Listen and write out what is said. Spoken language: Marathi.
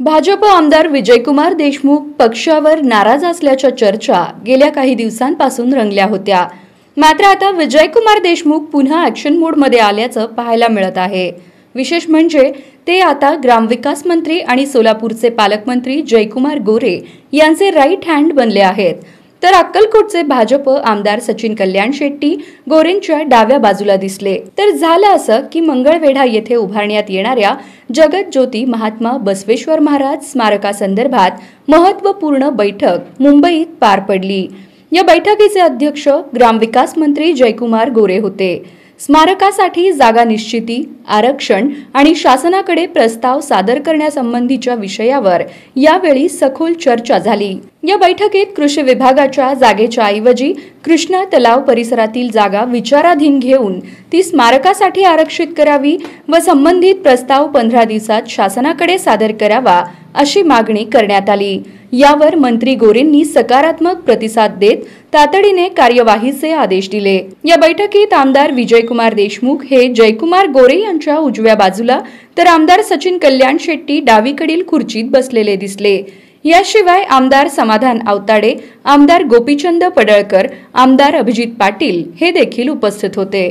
भाजप आमदार विजयकुमार देशमुख पक्षावर नाराज असल्याच्या चर्चा गेल्या काही दिवसांपासून रंगल्या होत्या। मात्र आता विजयकुमार देशमुख पुन्हा ॲक्शन मोडमध्ये आल्याचं पाहायला मिळत आहे। विशेष म्हणजे ते आता ग्रामविकास मंत्री आणि सोलापूरचे पालकमंत्री जयकुमार गोरे यांचे राईट हँड बनले आहेत। तर अक्कलकोटचे भाजप आमदार सचिन कल्याण शेट्टी गोरेंच्या डाव्या बाजूला दिसले। तर झालं असं की मंगळवेढा येथे उभारण्यात येणाऱ्या जगतज्योती महात्मा बसवेश्वर महाराज स्मारकासंदर्भात महत्त्वपूर्ण बैठक मुंबईत पार पडली। या बैठकीचे अध्यक्ष ग्रामविकास मंत्री जयकुमार गोरे होते। स्मारकासाठी जागा निश्चिती, आरक्षण आणि शासनाकडे प्रस्ताव सादर करण्यासंबंधीच्या विषयावर यावेळी सखोल चर्चा झाली। या बैठकीत कृषी विभागाच्या जागेच्या ऐवजी कृष्णा तलाव परिसरातील जागा विचाराधीन घेऊन ती स्मारकासाठी आरक्षित करावी व संबंधित प्रस्ताव 15 दिवसात शासनाकडे सादर करावा अशी मागणी करण्यात आली। यावर मंत्री गोरेंनी सकारात्मक प्रतिसाद देत तातडीने कार्यवाहीचे आदेश दिले। या बैठकीत आमदार विजयकुमार देशमुख हे जयकुमार गोरे यांच्या उजव्या बाजूला तर आमदार सचिन कल्याण शेट्टी डावीकडील खुर्चीत बसलेले दिसले। याशिवाय आमदार समाधान आवताडे, आमदार गोपीचंद पडळकर, आमदार अभिजित पाटील हे देखील उपस्थित होते।